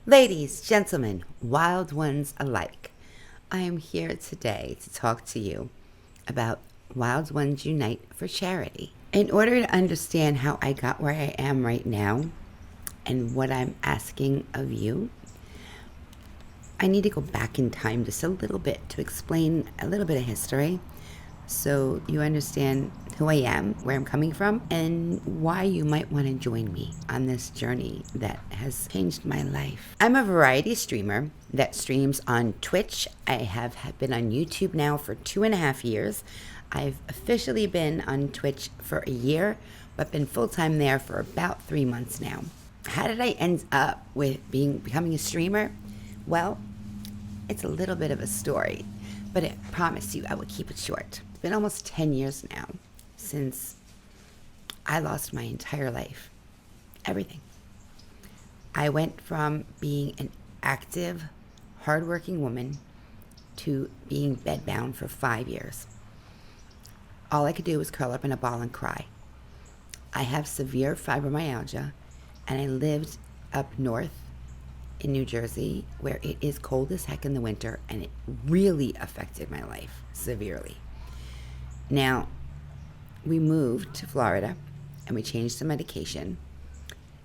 Ladies, gentlemen, wild ones alike, I am here today to talk to you about Wild Ones Unite for charity. In order to understand how I got where I am right now and what I'm asking of you, I need to go back in time just a little bit to explain a little bit of history so you understand who I am, where I'm coming from, and why you might want to join me on this journey that has changed my life. I'm a variety streamer that streams on Twitch. I have been on YouTube now for 2.5 years. I've officially been on Twitch for a year, but been full-time there for about 3 months now. How did I end up with becoming a streamer? Well, it's a little bit of a story, but I promise you I will keep it short. It's been almost 10 years now since I lost my entire life. Everything. I went from being an active, hardworking woman to being bedbound for 5 years. All I could do was curl up in a ball and cry. I have severe fibromyalgia, and I lived up north in New Jersey where it is cold as heck in the winter, and it really affected my life severely. Now, we moved to Florida and we changed the medication.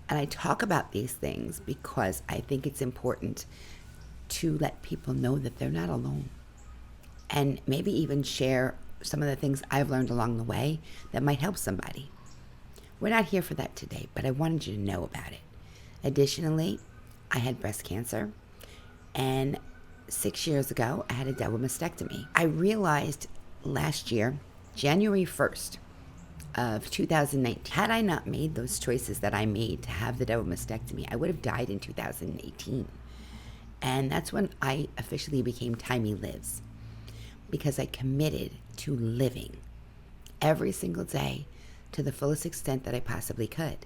And I talk about these things because I think it's important to let people know that they're not alone. And maybe even share some of the things I've learned along the way that might help somebody. We're not here for that today, but I wanted you to know about it. Additionally, I had breast cancer, and 6 years ago, I had a double mastectomy. I realized last year, January 1st of 2019, had I not made those choices that I made to have the double mastectomy, I would have died in 2018. And that's when I officially became Timey Lives, because I committed to living every single day to the fullest extent that I possibly could.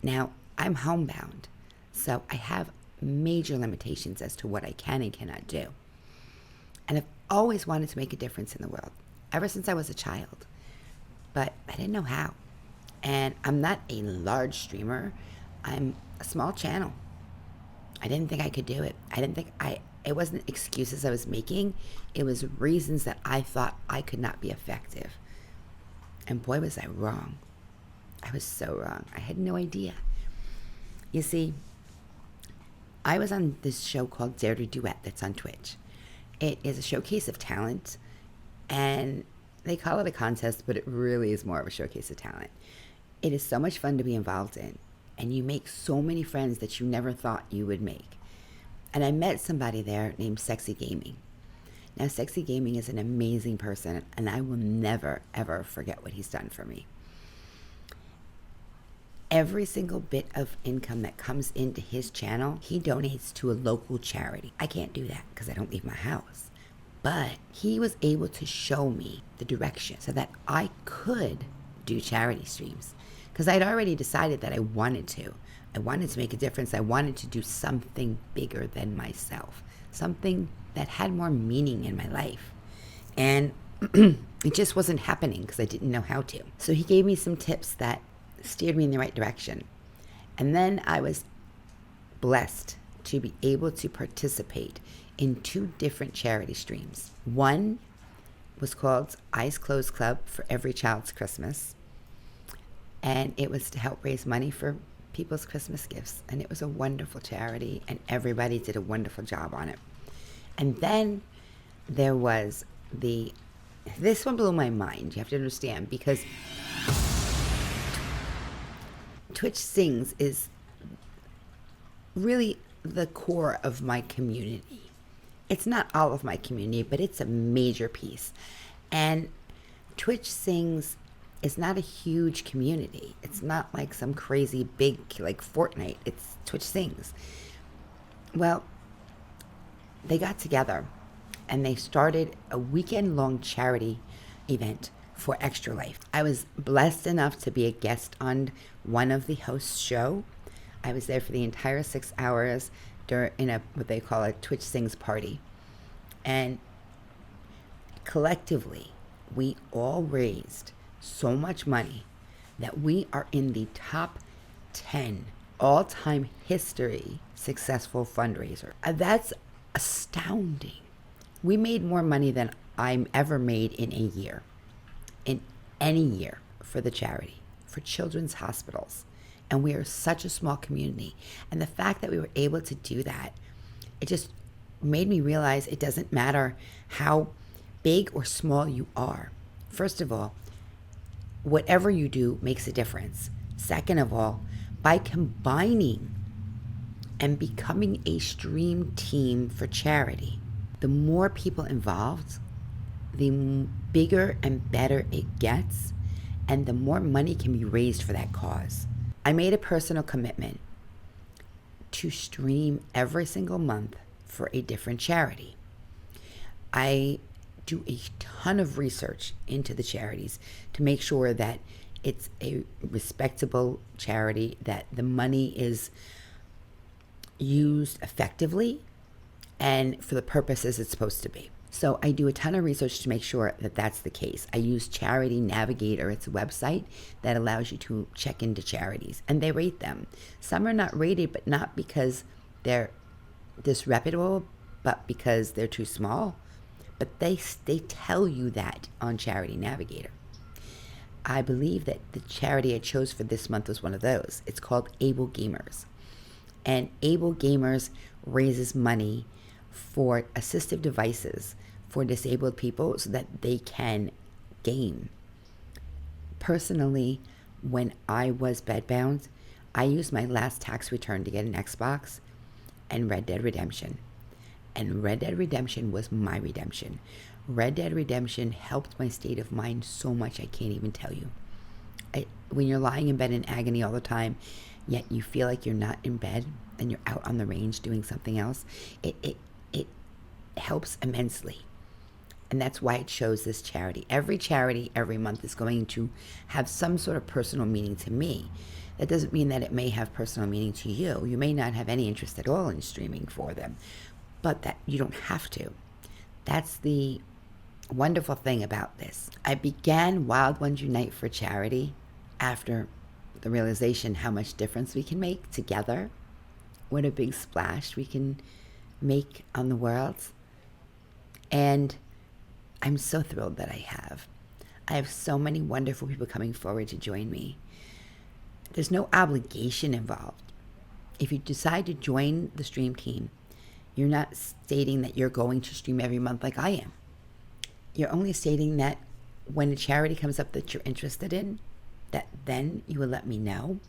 Now, I'm homebound, so I have major limitations as to what I can and cannot do. And I've always wanted to make a difference in the world, ever since I was a child, but I didn't know how. And I'm not a large streamer. I'm a small channel. I didn't think I could do it. It wasn't excuses I was making. It was reasons that I thought I could not be effective. And boy, was I wrong. I was so wrong. I had no idea. You see, I was on this show called Dare to Duet that's on Twitch. It is a showcase of talent, and they call it a contest, but it really is more of a showcase of talent. It is so much fun to be involved in, and you make so many friends that you never thought you would make. And I met somebody there named Sexy Gaming. Now, Sexy Gaming is an amazing person, and I will never, ever forget what he's done for me. Every single bit of income that comes into his channel, he donates to a local charity. I can't do that because I don't leave my house. But he was able to show me the direction so that I could do charity streams, because I'd already decided that I wanted to. I wanted to make a difference. I wanted to do something bigger than myself, something that had more meaning in my life. And it just wasn't happening because I didn't know how to. So he gave me some tips that steered me in the right direction. And then I was blessed to be able to participate in 2 different charity streams. One was called Eyes Closed Club for Every Child's Christmas, and it was to help raise money for people's Christmas gifts. And it was a wonderful charity, and everybody did a wonderful job on it. And then there was this one blew my mind, you have to understand, because Twitch Sings is really the core of my community. It's not all of my community, but it's a major piece. And Twitch Sings is not a huge community. It's not like some crazy big, like Fortnite. It's Twitch Sings. Well, they got together and they started a weekend-long charity event for Extra Life. I was blessed enough to be a guest on one of the hosts' show. I was there for the entire 6 hours in what they call a Twitch Sings party. And collectively, we all raised so much money that we are in the top 10 all-time history successful fundraiser. That's astounding. We made more money than I'm ever made in a year, in any year, for the charity, for children's hospitals. And we are such a small community. And the fact that we were able to do that, it just made me realize it doesn't matter how big or small you are. First of all, whatever you do makes a difference. Second of all, by combining and becoming a stream team for charity, the more people involved, the bigger and better it gets, and the more money can be raised for that cause. I made a personal commitment to stream every single month for a different charity. I do a ton of research into the charities to make sure that it's a respectable charity, that the money is used effectively and for the purposes it's supposed to be. So I do a ton of research to make sure that that's the case. I use Charity Navigator. It's a website that allows you to check into charities, and they rate them. Some are not rated, but not because they're disreputable, but because they're too small. But they tell you that on Charity Navigator. I believe that the charity I chose for this month was one of those. It's called Able Gamers. And Able Gamers raises money for assistive devices for disabled people so that they can game. Personally, when I was bedbound, I used my last tax return to get an Xbox and Red Dead Redemption. And Red Dead Redemption was my redemption. Red Dead Redemption helped my state of mind so much I can't even tell you. When you're lying in bed in agony all the time, yet you feel like you're not in bed and you're out on the range doing something else, it helps immensely. And that's why it chose this charity. Every charity every month is going to have some sort of personal meaning to me. That doesn't mean that it may have personal meaning to you. You may not have any interest at all in streaming for them, but that you don't have to. That's the wonderful thing about this. I began Wild Ones Unite for charity after the realization how much difference we can make together. What a big splash we can make on the world. And I'm so thrilled that I have. I have so many wonderful people coming forward to join me. There's no obligation involved. If you decide to join the stream team, you're not stating that you're going to stream every month like I am. You're only stating that when a charity comes up that you're interested in, that then you will let me know,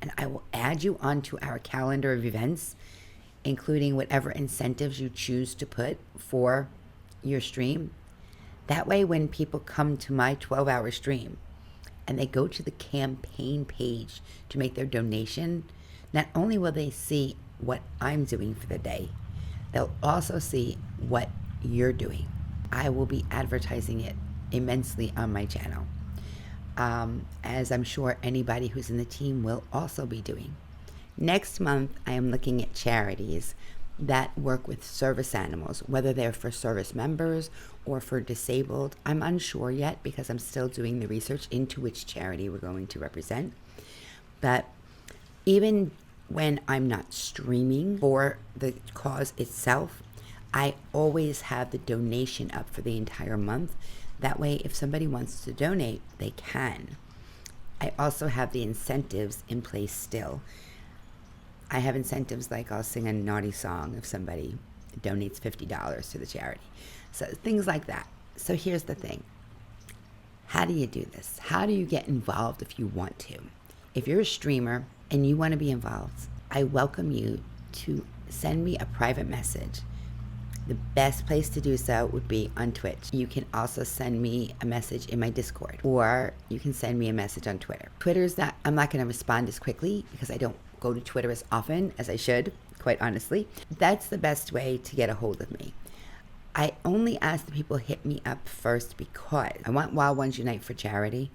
and I will add you onto our calendar of events, including whatever incentives you choose to put for your stream. That way, when people come to my 12-hour stream and they go to the campaign page to make their donation, not only will they see what I'm doing for the day, they'll also see what you're doing. I will be advertising it immensely on my channel, as I'm sure anybody who's in the team will also be doing. Next month, I am looking at charities that work with service animals, whether they're for service members or for disabled. I'm unsure yet because I'm still doing the research into which charity we're going to represent. But even when I'm not streaming for the cause itself, I always have the donation up for the entire month. That way, if somebody wants to donate, they can. I also have the incentives in place still. I have incentives like I'll sing a naughty song if somebody donates $50 to the charity. So things like that. So here's the thing. How do you do this? How do you get involved if you want to? If you're a streamer and you want to be involved, I welcome you to send me a private message. The best place to do so would be on Twitch. You can also send me a message in my Discord, or you can send me a message on Twitter. I'm not going to respond as quickly because I don't go to Twitter as often as I should, quite honestly. That's the best way to get a hold of me. I only ask the people hit me up first because I want Wild Ones Unite for charity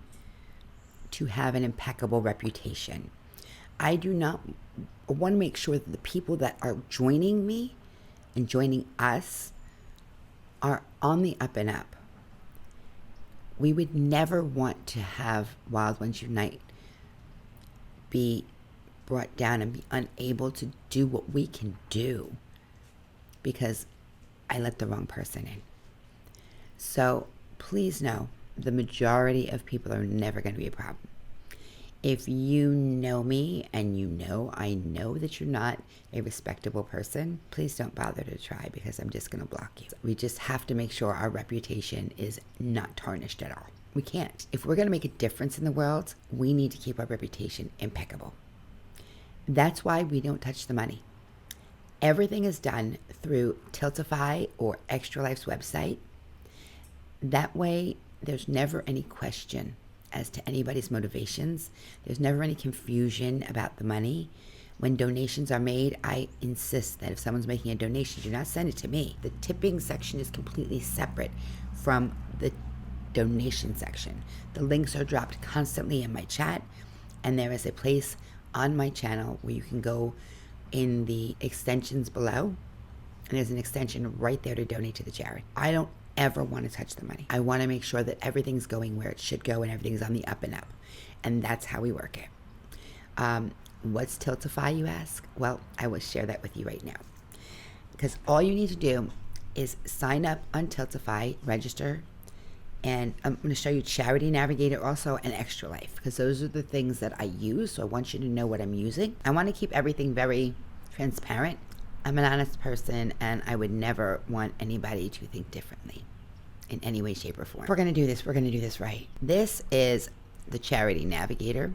to have an impeccable reputation. I want to make sure that the people that are joining me and joining us are on the up and up. We would never want to have Wild Ones Unite be brought down and be unable to do what we can do because I let the wrong person in. So please know the majority of people are never going to be a problem. If you know me and I know that you're not a respectable person, please don't bother to try because I'm just going to block you. We just have to make sure our reputation is not tarnished at all. We can't. If we're going to make a difference in the world, we need to keep our reputation impeccable. That's why we don't touch the money. Everything is done through Tiltify or Extra Life's website. That way, there's never any question as to anybody's motivations. There's never any confusion about the money. When donations are made, I insist that if someone's making a donation, do not send it to me. The tipping section is completely separate from the donation section. The links are dropped constantly in my chat, and there is a place on my channel where you can go in the extensions below, and there's an extension right there to donate to the charity. I don't ever want to touch the money. I want to make sure that everything's going where it should go and everything's on the up and up. And that's how we work it. What's Tiltify, you ask? Well, I will share that with you right now. Because all you need to do is sign up on Tiltify, register, and I'm going to show you Charity Navigator also and Extra Life, because those are the things that I use. So I want you to know what I'm using. I want to keep everything very transparent. I'm an honest person, and I would never want anybody to think differently in any way, shape, or form. If we're going to do this, we're going to do this right. This is the Charity Navigator.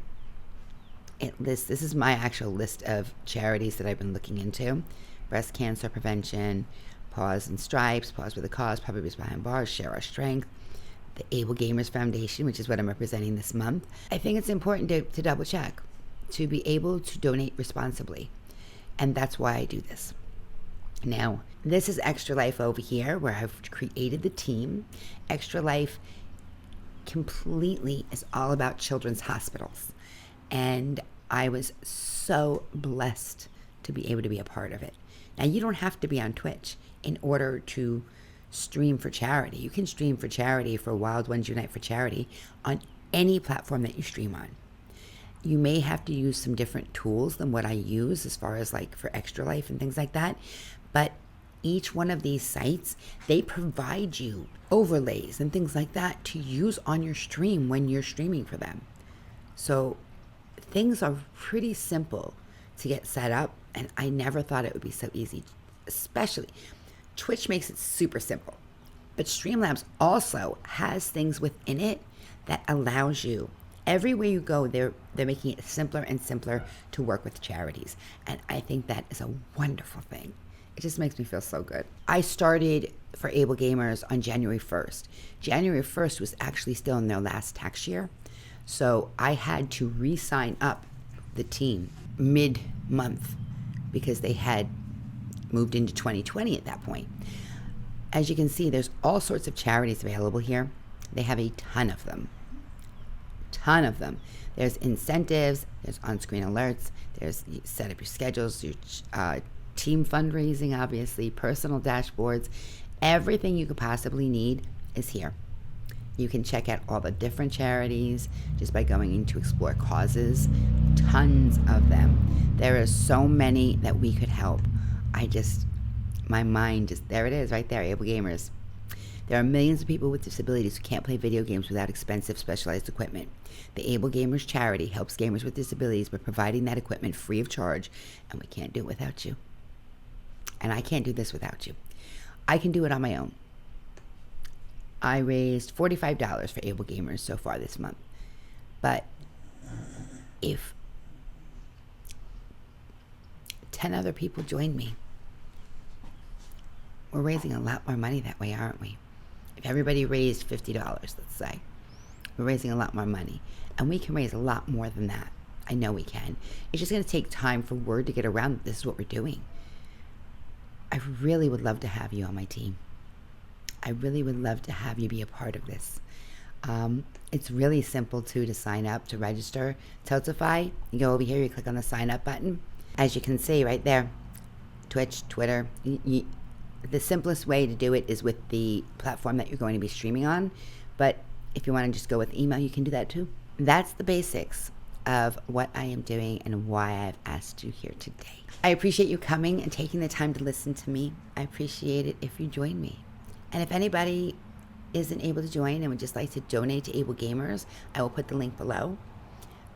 This is my actual list of charities that I've been looking into. Breast cancer prevention, Paws and Stripes, Paws with a Cause, Puppies Behind Bars, Share Our Strength, the Able Gamers Foundation, which is what I'm representing this month. I think it's important to double check, to be able to donate responsibly. And that's why I do this. Now, this is Extra Life over here, where I've created the team. Extra Life completely is all about children's hospitals. And I was so blessed to be able to be a part of it. Now, you don't have to be on Twitch in order to stream for charity. You can stream for charity for Wild Ones Unite for charity on any platform that you stream on. You may have to use some different tools than what I use as far as like for Extra Life and things like that. But each one of these sites, they provide you overlays and things like that to use on your stream when you're streaming for them. So things are pretty simple to get set up, and I never thought it would be so easy. Especially Twitch makes it super simple, but Streamlabs also has things within it that allows you, everywhere you go, they're making it simpler and simpler to work with charities. And I think that is a wonderful thing. It just makes me feel so good. I started for Able Gamers on January 1st. January 1st was actually still in their last tax year. So I had to re-sign up the team mid-month because they had moved into 2020 at that point. As you can see, there's all sorts of charities available here. They have a ton of them. There's incentives, there's on-screen alerts, there's set up your schedules, your team fundraising, obviously, personal dashboards. Everything you could possibly need is here. You can check out all the different charities just by going in to explore causes. Tons of them. There are so many that we could help. My mind just, there it is right there, Able Gamers. There are millions of people with disabilities who can't play video games without expensive specialized equipment. The Able Gamers charity helps gamers with disabilities by providing that equipment free of charge, and we can't do it without you. And I can't do this without you. I can do it on my own. I raised $45 for Able Gamers so far this month. But if 10 other people join me, we're raising a lot more money that way, aren't we? If everybody raised $50, let's say, we're raising a lot more money. And we can raise a lot more than that. I know we can. It's just going to take time for word to get around that this is what we're doing. I really would love to have you on my team. I really would love to have you be a part of this. It's really simple too to sign up, to register. Totify, you go over here, you click on the sign up button. As you can see right there, Twitch, Twitter. The simplest way to do it is with the platform that you're going to be streaming on. But if you want to just go with email, you can do that too. That's the basics of what I am doing and why I've asked you here today. I appreciate you coming and taking the time to listen to me. I appreciate it if you join me. And if anybody isn't able to join and would just like to donate to Able Gamers, I will put the link below.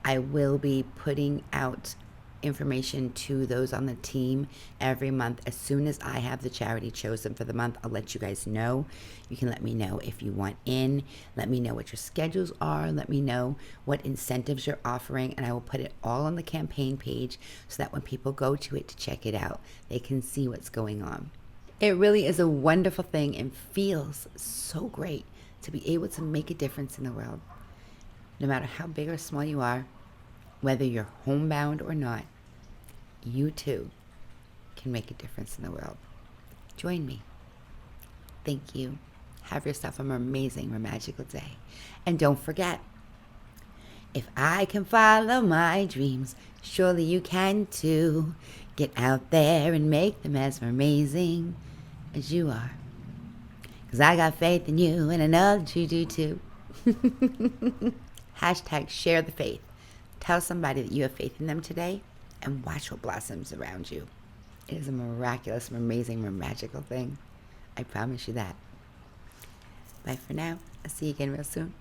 I will be putting out information to those on the team every month. As soon as I have the charity chosen for the month, I'll let you guys know. You can let me know if you want in. Let me know what your schedules are. Let me know what incentives you're offering, and I will put it all on the campaign page so that when people go to it to check it out, they can see what's going on. It really is a wonderful thing and feels so great to be able to make a difference in the world. No matter how big or small you are, whether you're homebound or not, you too can make a difference in the world. Join me. Thank you. Have yourself an amazing or magical day. And don't forget, if I can follow my dreams, surely you can too. Get out there and make them as amazing as you are. 'Cause I got faith in you and I know that you do too. Hashtag share the faith. Tell somebody that you have faith in them today and watch what blossoms around you. It is a miraculous, amazing, magical thing. I promise you that. Bye for now. I'll see you again real soon.